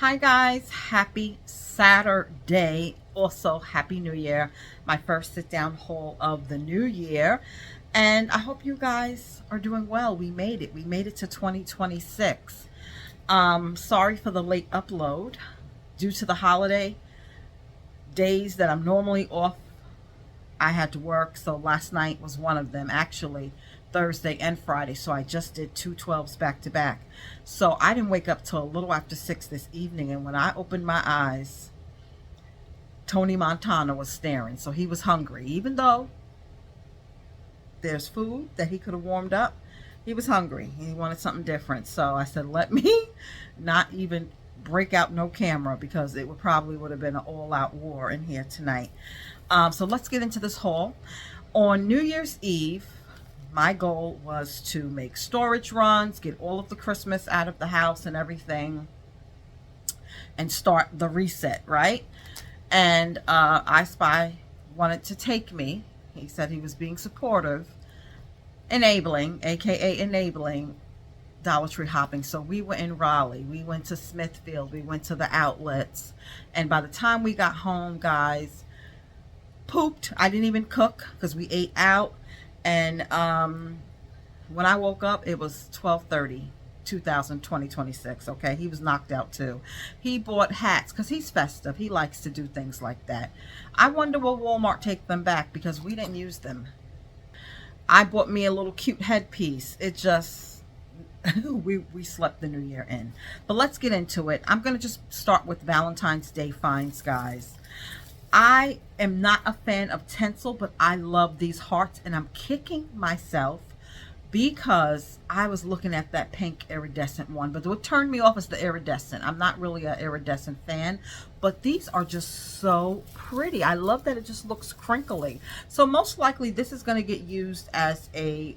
Hi guys, happy Saturday. Also, happy New Year. My first sit down haul of the new year. And I hope you guys are doing well. We made it. We made it to 2026. Sorry for the late upload. Due to the holiday days that I'm normally off, I had to work. So last night was one of them, actually, Thursday and Friday. So I just did two 12s back to back. So I didn't wake up till a little after 6 this evening. And when I opened my eyes, Tony Montana was staring. So he was hungry. Even though there's food that he could have warmed up, he was hungry. He wanted something different. So I said, let me not even break out no camera, because it would have been an all-out war in here tonight. So let's get into this haul. On New Year's Eve, my goal was to make storage runs, get all of the Christmas out of the house and everything, and start the reset, right? And I Spy wanted to take me. He said he was being supportive, enabling, aka enabling Dollar Tree hopping. So we were in Raleigh, we went to Smithfield, we went to the outlets, and by the time we got home, guys, pooped. I didn't even cook because we ate out. And when I woke up, it was 12:30, 2026. Okay, he was knocked out too. He bought hats because he's festive. He likes to do things like that. I wonder will Walmart take them back, because we didn't use them. I bought me a little cute headpiece. It just we slept the new year in. But let's get into it. I'm gonna just start with Valentine's Day finds, guys. I am not a fan of tinsel, but I love these hearts, and I'm kicking myself because I was looking at that pink iridescent one. But what turned me off is the iridescent. I'm not really an iridescent fan, but these are just so pretty. I love that it just looks crinkly. So most likely this is going to get used as a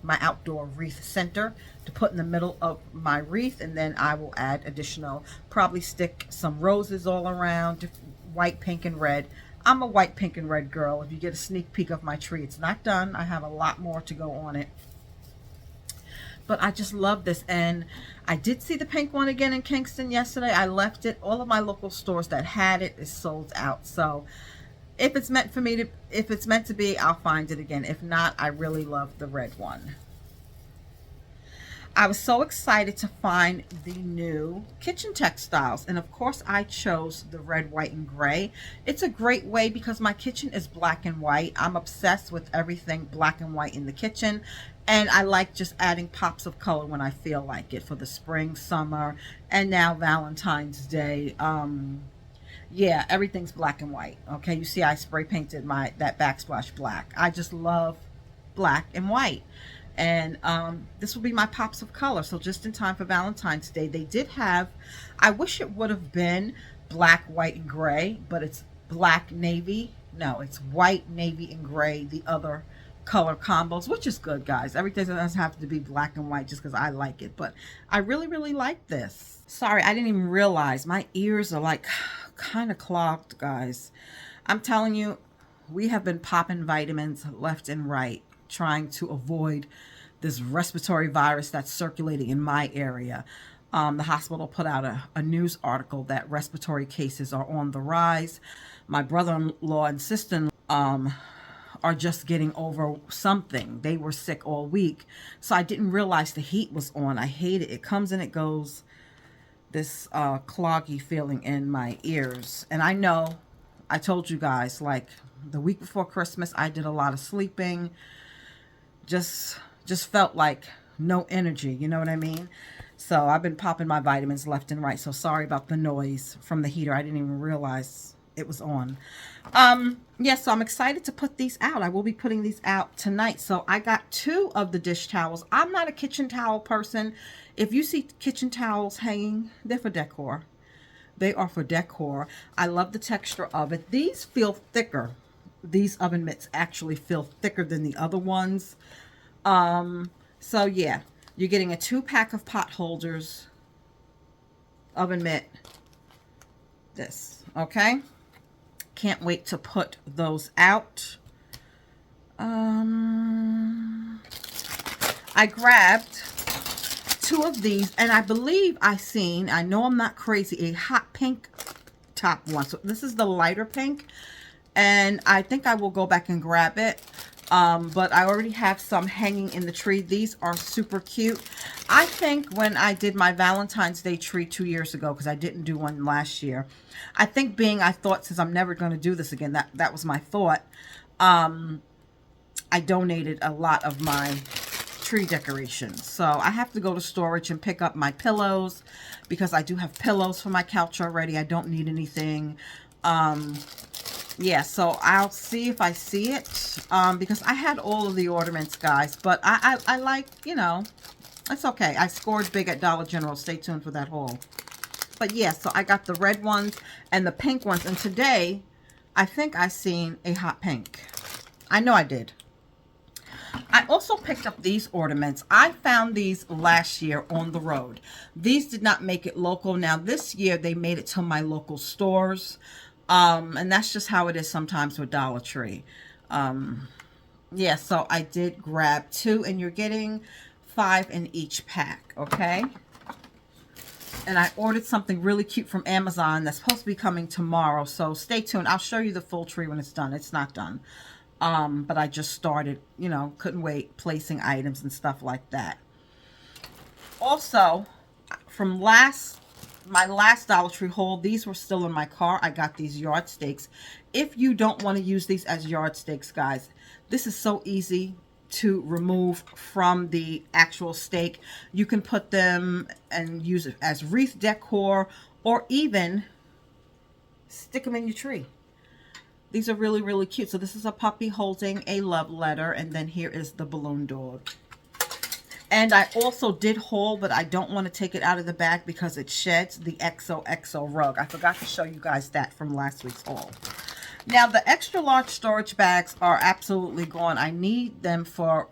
my outdoor wreath center to put in the middle of my wreath, and then I will add additional, probably stick some roses all around, white, pink, and red. I'm a white, pink, and red girl. If you get a sneak peek of my tree, it's not done. I have a lot more to go on it. But I just love this. And I did see the pink one again in Kingston yesterday. I left it. All of my local stores that had it is sold out. So if it's meant for me to, if it's meant to be, I'll find it again. If not, I really love the red one. I was so excited to find the new kitchen textiles, and of course I chose the red, white, and gray. It's a great way because my kitchen is black and white. I'm obsessed with everything black and white in the kitchen, and I like just adding pops of color when I feel like it for the spring, summer, and now Valentine's Day. Yeah, everything's black and white. Okay, you see I spray painted that backsplash black. I just love black and white. And this will be my pops of color. So just in time for Valentine's Day. They did have, I wish it would have been black, white, and gray, but it's black, navy. No, it's white, navy, and gray, the other color combos, which is good, guys. Everything doesn't have to be black and white just because I like it, but I really, really like this. Sorry, I didn't even realize my ears are like kind of clogged, guys. I'm telling you, we have been popping vitamins left and right, trying to avoid this respiratory virus that's circulating in my area. The hospital put out a news article that respiratory cases are on the rise. My brother-in-law and sister-in-law are just getting over something. They were sick all week. So I didn't realize the heat was on. I hate it. It comes and it goes. This cloggy feeling in my ears. And I know, I told you guys, like the week before Christmas, I did a lot of sleeping. Just felt like no energy, you know what I mean? So I've been popping my vitamins left and right. So sorry about the noise from the heater. I didn't even realize it was on. Yeah, so I'm excited to put these out. I will be putting these out tonight. So I got 2 of the dish towels. I'm not a kitchen towel person. If you see kitchen towels hanging, they're for decor. They are for decor. I love the texture of it. These feel thicker. These oven mitts actually feel thicker than the other ones. So yeah, you're getting a 2-pack of pot holders, oven mitt, this, okay? Can't wait to put those out. I grabbed 2 of these, and I believe I know I'm not crazy, a hot pink top one. So this is the lighter pink, and I think I will go back and grab it. But I already have some hanging in the tree. These are super cute. I think when I did my Valentine's Day tree 2 years ago, because I didn't do one last year, I thought since I'm never going to do this again, that was my thought. I donated a lot of my tree decorations. So I have to go to storage and pick up my pillows, because I do have pillows for my couch already. I don't need anything. Yeah, so I'll see if I see it, because I had all of the ornaments, guys, but I like, you know, it's okay. I scored big at Dollar General. Stay tuned for that haul. But yeah, so I got the red ones and the pink ones, and today I think I seen a hot pink. I know I did. I also picked up these ornaments. I found these last year on the road. These did not make it local. Now this year they made it to my local stores. And that's just how it is sometimes with Dollar Tree. Yeah, so I did grab 2, and you're getting 5 in each pack, okay? And I ordered something really cute from Amazon that's supposed to be coming tomorrow. So stay tuned. I'll show you the full tree when it's done. It's not done. But I just started, you know, couldn't wait, placing items and stuff like that. Also, from my last Dollar Tree haul, these were still in my car. I got these yard stakes. If you don't want to use these as yard stakes, guys, this is so easy to remove from the actual stake. You can put them and use it as wreath decor, or even stick them in your tree. These are really, really cute. So this is a puppy holding a love letter, and then here is the balloon dog. And I also did haul, but I don't want to take it out of the bag because it sheds, the XOXO rug. I forgot to show you guys that from last week's haul. Now, the extra large storage bags are absolutely gone. I need them for,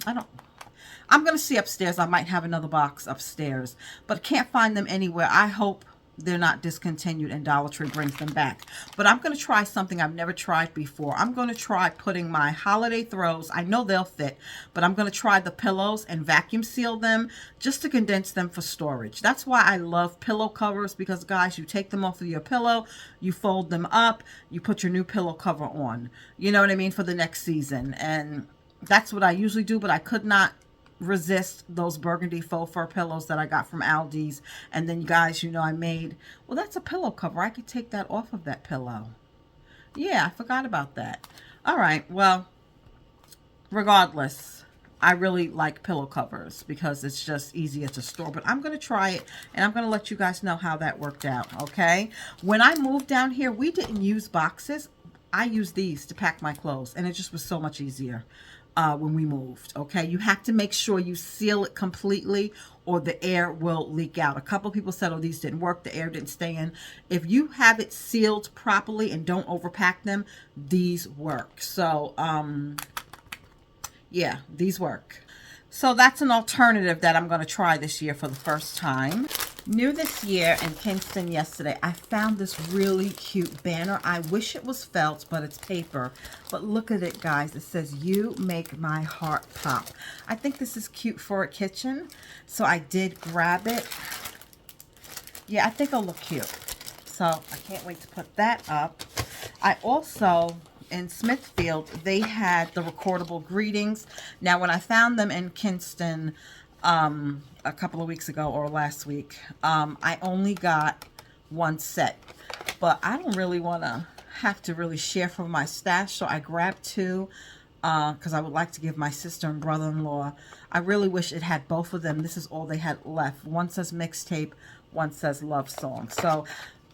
I'm going to see upstairs. I might have another box upstairs, but can't find them anywhere. I hope they're not discontinued and Dollar Tree brings them back. But I'm going to try something I've never tried before. I'm going to try putting my holiday throws, I know they'll fit, but I'm going to try the pillows and vacuum seal them just to condense them for storage. That's why I love pillow covers, because guys, you take them off of your pillow, you fold them up, you put your new pillow cover on. You know what I mean? For the next season. And that's what I usually do, but I could not resist those burgundy faux fur pillows that I got from Aldi's. And then, you guys, you know, I made, well, that's a pillow cover. I could take that off of that pillow. Yeah, I forgot about that. All right, well, regardless, I really like pillow covers because it's just easier to store. But I'm going to try it, and I'm going to let you guys know how that worked out, okay? When I moved down here, we didn't use boxes. I used these to pack my clothes, and it just was so much easier. When we moved, okay? You have to make sure you seal it completely or the air will leak out. A couple people said, oh, these didn't work. The air didn't stay in. If you have it sealed properly and don't overpack them, these work. So, yeah, these work. So that's an alternative that I'm going to try this year for the first time. New this year in Kingston yesterday, I found this really cute banner. I wish it was felt, but it's paper. But look at it, guys. It says, "You make my heart pop." I think this is cute for a kitchen, so I did grab it. Yeah, I think it'll look cute. So I can't wait to put that up. I also, in Smithfield, they had the recordable greetings. Now, when I found them in Kingston, a couple of weeks ago or last week, I only got 1 set, but I don't really want to have to really share from my stash, so I grabbed 2 because I would like to give my sister and brother-in-law. I really wish it had both of them. This is all they had left. One says mixtape, one says love song. So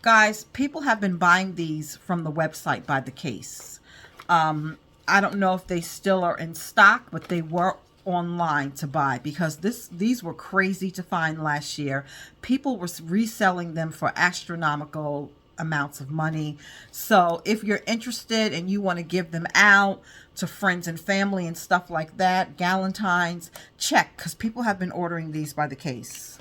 guys, people have been buying these from the website by the case. I don't know if they still are in stock, but they were online to buy because these were crazy to find last year. People were reselling them for astronomical amounts of money. So if you're interested and you want to give them out to friends and family and stuff like that, Valentine's, check, because people have been ordering these by the case.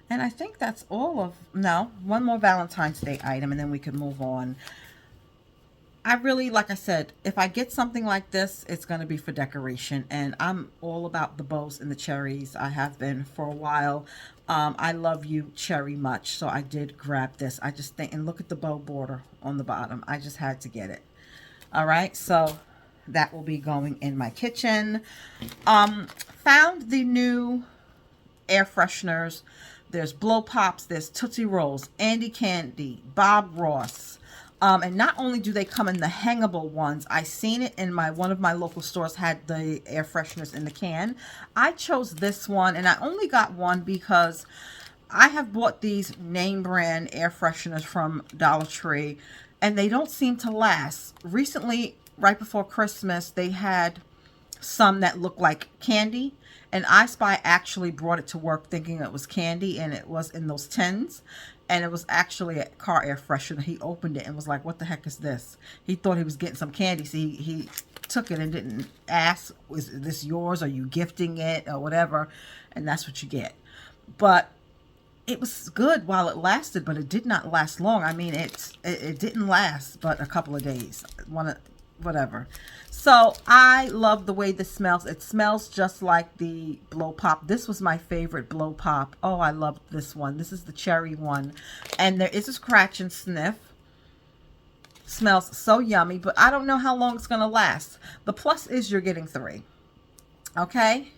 And I think that's all of, no, one more Valentine's Day item and then we can move on. I really, like I said, if I get something like this, it's going to be for decoration. And I'm all about the bows and the cherries. I have been for a while. I love you cherry much. So I did grab this. I just think, and look at the bow border on the bottom. I just had to get it. All right. So that will be going in my kitchen. Found the new air fresheners. There's Blow Pops, there's Tootsie Rolls, Andy Candy, Bob Ross. And not only do they come in the hangable ones, I seen it in one of my local stores had the air fresheners in the can. I chose this one, and I only got one because I have bought these name brand air fresheners from Dollar Tree, and they don't seem to last. Recently, right before Christmas, they had some that look like candy, and I Spy actually brought it to work thinking it was candy, and it was in those tins, and it was actually a car air freshener. He opened it and was like, what the heck is this? He thought he was getting some candy, so he took it and didn't ask, is this yours? Are you gifting it or whatever? And that's what you get. But it was good while it lasted, but it did not last long. I mean, it didn't last but a couple of days. Whatever. So I love the way this smells. It smells just like the Blow Pop. This was my favorite Blow Pop. Oh, I love this one. This is the cherry one. And there is a scratch and sniff. Smells so yummy, but I don't know how long it's going to last. The plus is you're getting 3. Okay?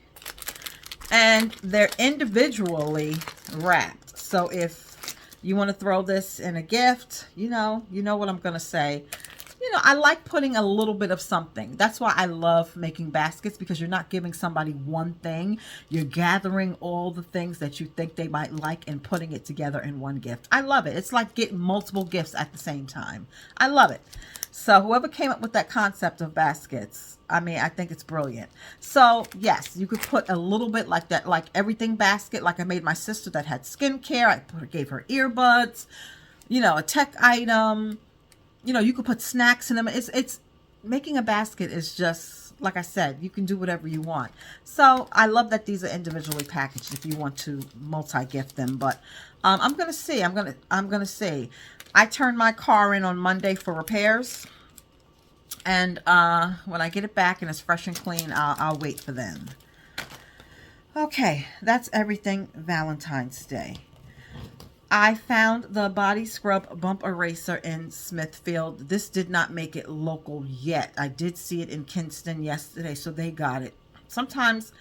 And they're individually wrapped. So if you want to throw this in a gift, you know what I'm going to say. I like putting a little bit of something. That's why I love making baskets, because you're not giving somebody one thing. You're gathering all the things that you think they might like and putting it together in one gift. I love it. It's like getting multiple gifts at the same time. I love it. So whoever came up with that concept of baskets, I mean, I think it's brilliant. So yes, you could put a little bit like that, like everything basket. Like I made my sister that had skincare. I gave her earbuds, a tech item. You could put snacks in them. It's making a basket is just, like I said, you can do whatever you want. So I love that these are individually packaged if you want to multi-gift them. But I'm going to see. I'm going to see. I turned my car in on Monday for repairs. And when I get it back and it's fresh and clean, I'll wait for them. Okay, that's everything Valentine's Day. I found the body scrub bump eraser in Smithfield. This did not make it local yet. I did see it in Kinston yesterday, so they got it. Sometimes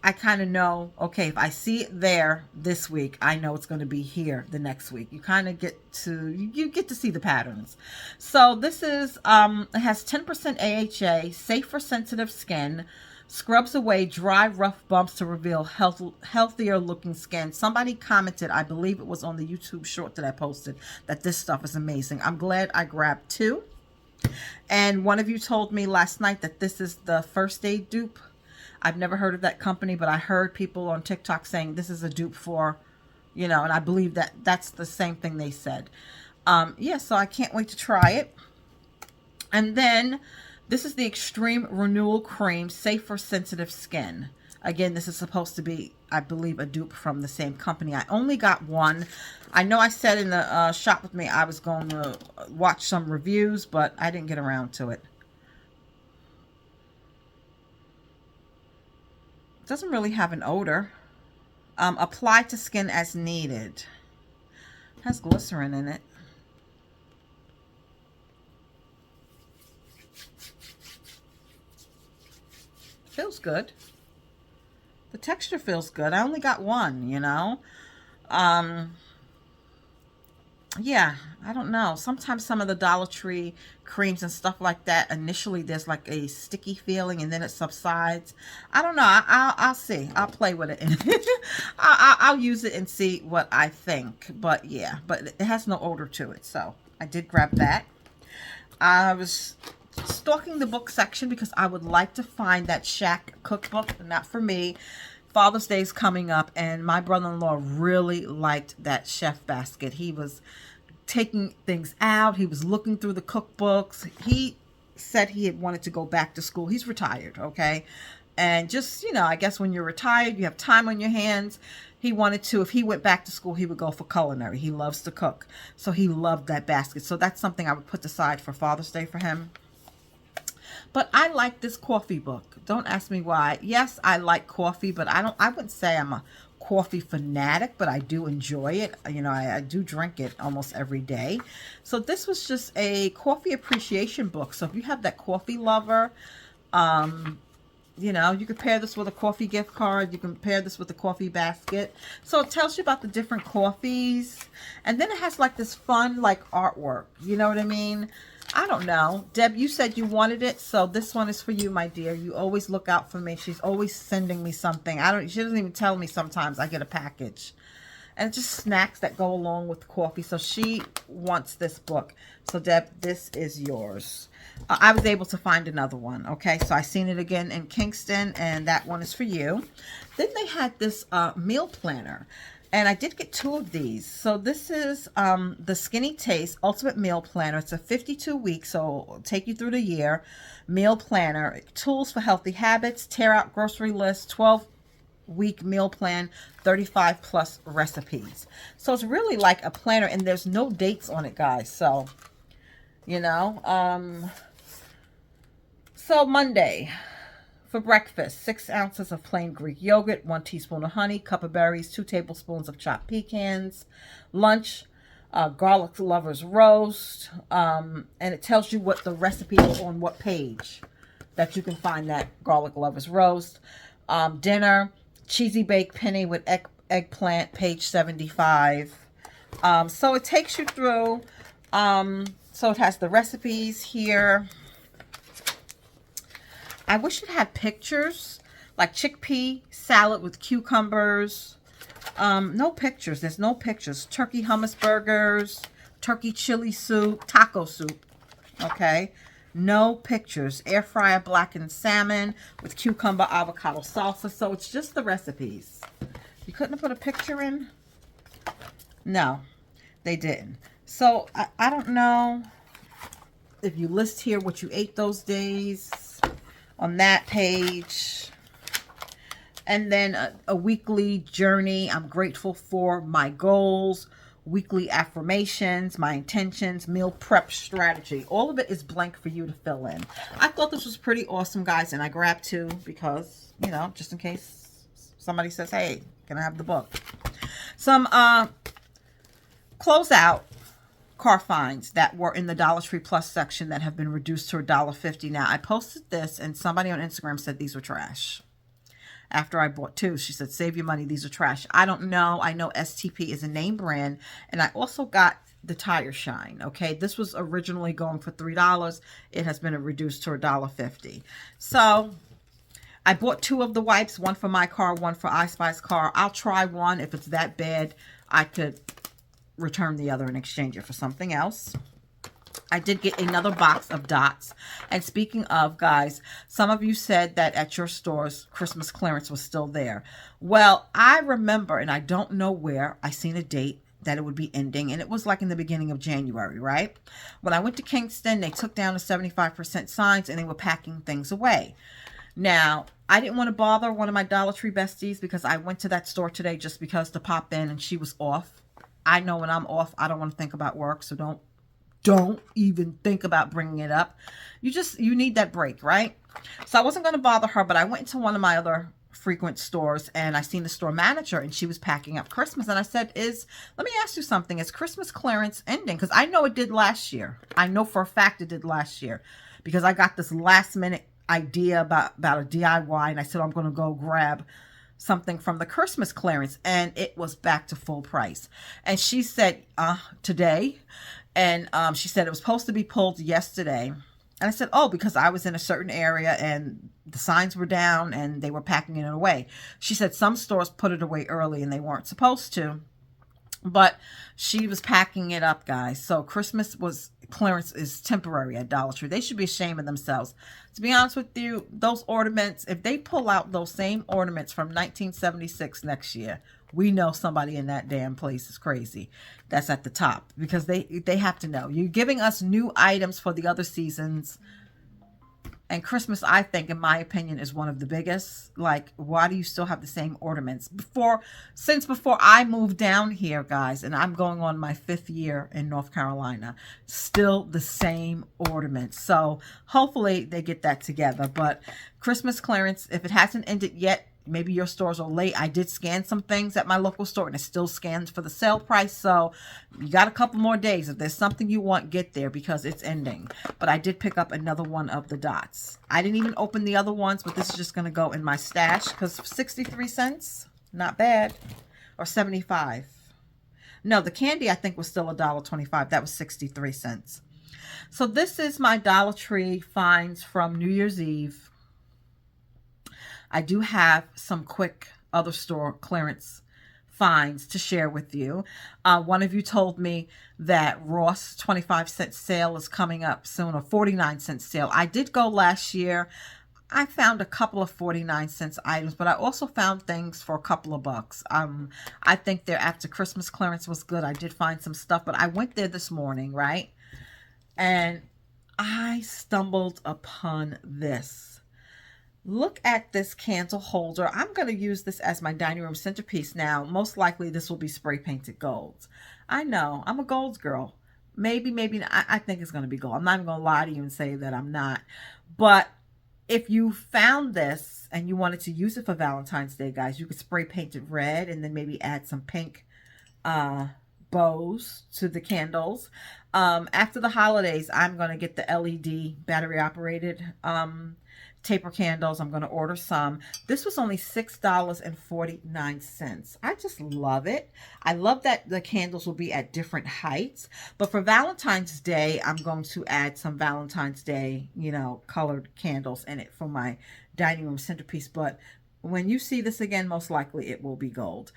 I kind of know, okay, if I see it there this week, I know it's going to be here the next week. You kind of get to see the patterns. So this is, it has 10% AHA, safe for sensitive skin, scrubs away dry, rough bumps to reveal healthier looking skin. Somebody commented, I believe it was on the YouTube short that I posted, that this stuff is amazing. I'm glad I grabbed 2. And one of you told me last night that this is the First Aid dupe. I've never heard of that company, but I heard people on TikTok saying this is a dupe for, and I believe that that's the same thing they said. Yeah, so I can't wait to try it. And then this is the Extreme Renewal Cream, safe for sensitive skin. Again, this is supposed to be, I believe, a dupe from the same company. I only got one. I know I said in the shop with me I was going to watch some reviews, but I didn't get around to it. It doesn't really have an odor. Apply to skin as needed. It has glycerin in it. Feels good. The texture feels good. I only got one, Yeah, I don't know. Sometimes some of the Dollar Tree creams and stuff like that, initially there's like a sticky feeling and then it subsides. I don't know. I'll see. I'll play with it. I'll use it and see what I think. But yeah, but it has no odor to it. So I did grab that. I was stalking the book section because I would like to find that Shack cookbook. Not for me. Father's Day is coming up, and my brother-in-law really liked that chef basket. He was taking things out. He was looking through the cookbooks. He said he had wanted to go back to school. He's retired, okay? And just, I guess when you're retired, you have time on your hands. he wanted to, if he went back to school, he would go for culinary. He loves to cook. So he loved that basket. So that's something I would put aside for Father's Day for him. But I like this coffee book. Don't ask me why. Yes, I like coffee, but I wouldn't say I'm a coffee fanatic, but I do enjoy it. You know, I do drink it almost every day. So this was just a coffee appreciation book. So if you have that coffee lover, you know, you could pair this with a coffee gift card. You can pair this with a coffee basket. So it tells you about the different coffees. And then it has like this fun, like artwork. You know what I mean? I don't know. Deb, you said you wanted it. So this one is for you, my dear. You always look out for me. She's always sending me something. She doesn't even tell me sometimes I get a package. And it's just snacks that go along with coffee. So she wants this book. So Deb, this is yours. I was able to find another one. Okay, so I seen it again in Kingston, and that one is for you. Then they had this meal planner, and I did get 2 of these. So this is the Skinny Taste Ultimate Meal Planner. It's a 52-week, so it'll take you through the year. Meal planner, tools for healthy habits, tear out grocery list, 12-week meal plan, 35 plus recipes. So it's really like a planner, and there's no dates on it, guys. So, you know, so Monday for breakfast, 6 ounces of plain Greek yogurt, 1 teaspoon of honey, cup of berries, 2 tablespoons of chopped pecans. Lunch, garlic lovers roast, and it tells you what the recipe is on what page that you can find that garlic lovers roast. Dinner, cheesy baked penny with eggplant, page 75. So it takes you through, so it has the recipes here. I wish it had pictures, like chickpea salad with cucumbers. No pictures. There's no pictures. Turkey hummus burgers, turkey chili soup, taco soup. Okay. No pictures. Air fryer blackened salmon with cucumber avocado salsa. So it's just the recipes. You couldn't have put a picture in? No, they didn't. So I don't know if you list here what you ate those days on that page. And then a weekly journey. I'm grateful for my goals, weekly affirmations, my intentions, meal prep strategy. All of it is blank for you to fill in. I thought this was pretty awesome, guys, and I grabbed 2 because, you know, just in case somebody says, hey, can I have the book? Some closeout car finds that were in the Dollar Tree Plus section that have been reduced to $1.50. Now, I posted this, and somebody on Instagram said these were trash. After I bought 2, she said, save your money, these are trash. I don't know. I know STP is a name brand, and I also got the Tire Shine, okay? This was originally going for $3. It has been reduced to $1.50. So I bought 2 of the wipes, one for my car, one for I Spy's car. I'll try one. If it's that bad, I could return the other and exchange it for something else. I did get another box of dots. And speaking of, guys, some of you said that at your stores, Christmas clearance was still there. Well, I remember, and I don't know where, I seen a date that it would be ending, and it was like in the beginning of January, right? When I went to Kingston, they took down the 75% signs, and they were packing things away. Now, I didn't want to bother one of my Dollar Tree besties because I went to that store today just because to pop in, and she was off. I know when I'm off, I don't want to think about work, so don't even think about bringing it up. You need that break, right? So I wasn't going to bother her, but I went into one of my other frequent stores, and I seen the store manager, and she was packing up Christmas, and I said, let me ask you something. Is Christmas clearance ending? Because I know it did last year. I know for a fact it did last year because I got this last minute idea about a DIY, and I said, I'm going to go grab something from the Christmas clearance, and it was back to full price. And she said, today, and she said it was supposed to be pulled yesterday. And I said, oh, because I was in a certain area and the signs were down and they were packing it away. She said some stores put it away early and they weren't supposed to, but she was packing it up, guys. So Christmas clearance is temporary at Dollar Tree. They should be ashamed of themselves. To be honest with you, those ornaments, if they pull out those same ornaments from 1976 next year, we know somebody in that damn place is crazy. That's at the top because they have to know. You're giving us new items for the other seasons. And Christmas, I think, in my opinion, is one of the biggest. Like, why do you still have the same ornaments? Since before I moved down here, guys, and I'm going on my 5th year in North Carolina, still the same ornaments. So hopefully they get that together. But Christmas clearance, if it hasn't ended yet, maybe your stores are late. I did scan some things at my local store and it still scans for the sale price. So you got a couple more days. If there's something you want, get there because it's ending. But I did pick up another one of the dots. I didn't even open the other ones, but this is just going to go in my stash because 63 cents, not bad. Or 75. No, the candy I think was still $1.25. That was 63 cents. So this is my Dollar Tree finds from New Year's Eve. I do have some quick other store clearance finds to share with you. One of you told me that Ross 25-cent sale is coming up soon, or 49-cent sale. I did go last year. I found a couple of 49-cent items, but I also found things for a couple of bucks. I think their after Christmas clearance was good. I did find some stuff, but I went there this morning, right? And I stumbled upon this. Look at this candle holder. I'm going to use this as my dining room centerpiece now. Most likely this will be spray painted gold. I know, I'm a gold girl. Maybe not. I think it's going to be gold. I'm not even going to lie to you and say that I'm not. But if you found this and you wanted to use it for Valentine's Day, guys, you could spray paint it red and then maybe add some pink bows to the candles. After the holidays, I'm going to get the LED battery operated taper candles. I'm going to order some. This was only $6.49. I just love it. I love that the candles will be at different heights. But for Valentine's Day, I'm going to add some Valentine's Day, colored candles in it for my dining room centerpiece. But when you see this again, most likely it will be gold.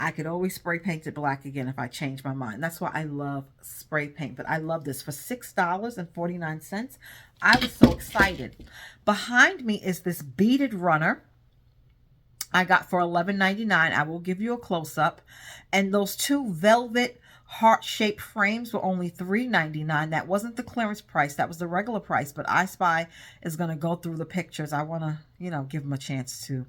I could always spray paint it black again if I change my mind. That's why I love spray paint. But I love this for $6.49. I was so excited. Behind me is this beaded runner I got for $11.99. I will give you a close-up. And those two velvet heart-shaped frames were only $3.99. That wasn't the clearance price. That was the regular price. But I Spy is going to go through the pictures. I want to, give him a chance to.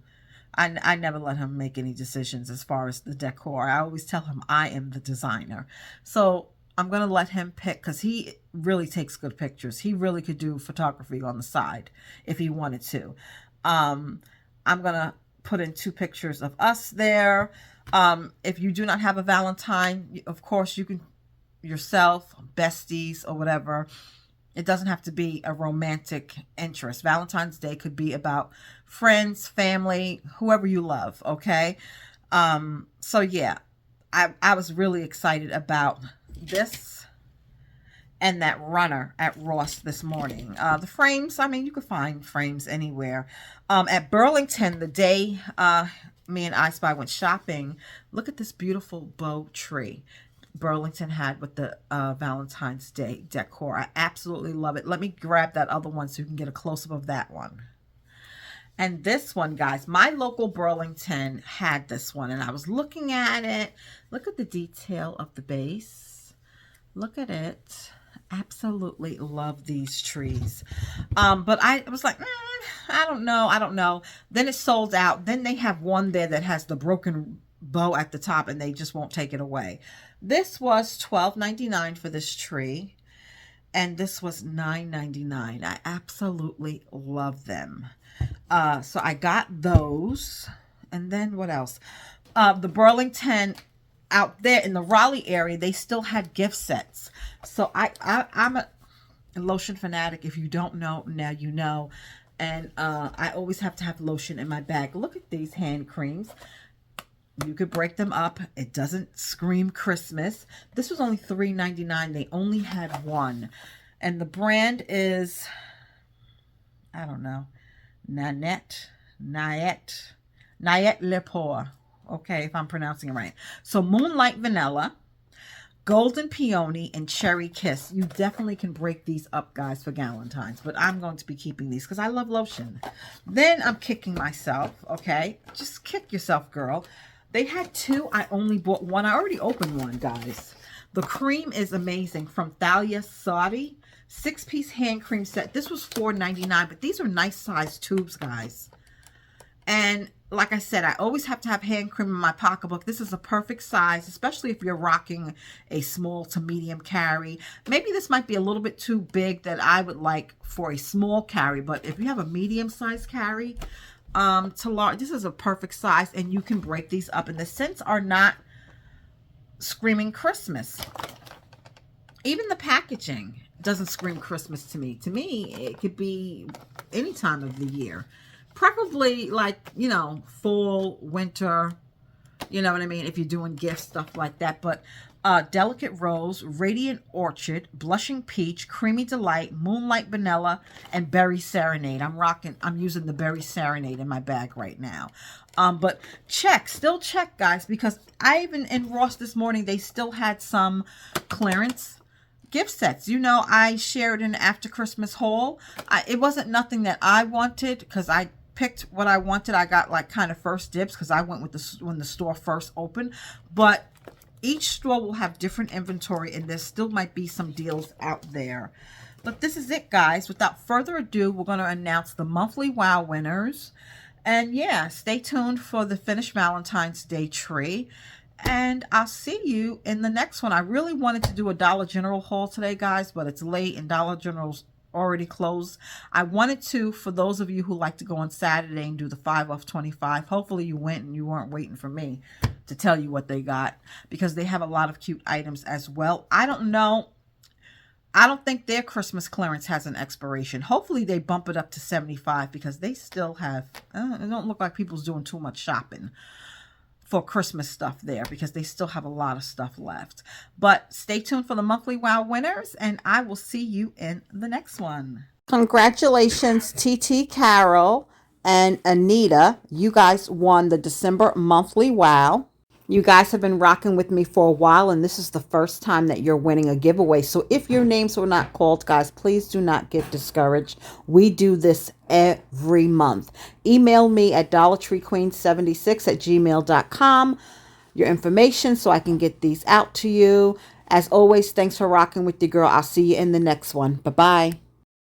I never let him make any decisions as far as the decor. I always tell him I am the designer. So I'm going to let him pick because he really takes good pictures. He really could do photography on the side if he wanted to. I'm going to put in 2 pictures of us there. If you do not have a Valentine, of course, you can yourself, besties, or whatever. It doesn't have to be a romantic interest. Valentine's Day could be about friends, family, whoever you love, okay? So yeah, I was really excited about this and that runner at Ross this morning. The frames, you could find frames anywhere. At Burlington, the day me and I Spy went shopping, look at this beautiful bow tree Burlington had with the Valentine's Day decor. I absolutely love it. Let me grab that other one so you can get a close-up of that one. And this one, guys, my local Burlington had this one, and I was looking at it. Look at the detail of the base. Look at it. Absolutely love these trees. But I was like, I don't know. Then it sold out. Then they have one there that has the broken bow at the top, and they just won't take it away. This was $12.99 for this tree, and this was $9.99. I absolutely love them. So I got those. And then what else? The Burlington out there in the Raleigh area, they still had gift sets. So I'm a lotion fanatic. If you don't know, now you know. And I always have to have lotion in my bag. Look at these hand creams. You could break them up. It doesn't scream Christmas. This was only $3.99. They only had one. And the brand is, I don't know, Nayet Lepore. Okay, if I'm pronouncing it right. So Moonlight Vanilla, Golden Peony, and Cherry Kiss. You definitely can break these up, guys, for Valentine's. But I'm going to be keeping these because I love lotion. Then I'm kicking myself, okay? Just kick yourself, girl. They had 2. I only bought 1. I already opened one, guys. The cream is amazing from Thalia Saudi. 6-piece hand cream set. This was $4.99, but these are nice size tubes, guys. And like I said, I always have to have hand cream in my pocketbook. This is a perfect size, especially if you're rocking a small to medium carry. Maybe this might be a little bit too big that I would like for a small carry, but if you have a medium size carry to large, this is a perfect size, and you can break these up. And the scents are not screaming Christmas. Even the packaging doesn't scream Christmas to me. To me, it could be any time of the year. Preferably like, you know, fall, winter, you know what I mean? If you're doing gifts, stuff like that. But Delicate Rose, Radiant Orchid, Blushing Peach, Creamy Delight, Moonlight Vanilla, and Berry Serenade. I'm using the Berry Serenade in my bag right now. But still check, guys, because I even in Ross this morning, they still had some clearance gift sets. You know, I shared an after Christmas haul. It wasn't nothing that I wanted because I picked what I wanted. I got like kind of first dibs because I went with when the store first opened. But each store will have different inventory, and there still might be some deals out there. But this is it, guys. Without further ado, we're going to announce the monthly WOW winners. And yeah, stay tuned for the finished Valentine's Day tree. And I'll see you in the next one. I really wanted to do a Dollar General haul today, guys, but it's late and Dollar General's already closed. I wanted to, for those of you who like to go on Saturday and do the 5 off 25. Hopefully you went and you weren't waiting for me to tell you what they got, because they have a lot of cute items as well. I don't know. I don't think their Christmas clearance has an expiration. Hopefully they bump it up to 75 because they still have, it don't look like people's doing too much shopping for Christmas stuff there, because they still have a lot of stuff left. But stay tuned for the monthly WOW winners, and I will see you in the next one. Congratulations, TT Carol and Anita. You guys won the December monthly WOW. You guys have been rocking with me for a while, and this is the first time that you're winning a giveaway. So if your names were not called, guys, please do not get discouraged. We do this every month. Email me at dollartreequeen76@gmail.com your information so I can get these out to you. As always, thanks for rocking with your girl. I'll see you in the next one. Bye-bye.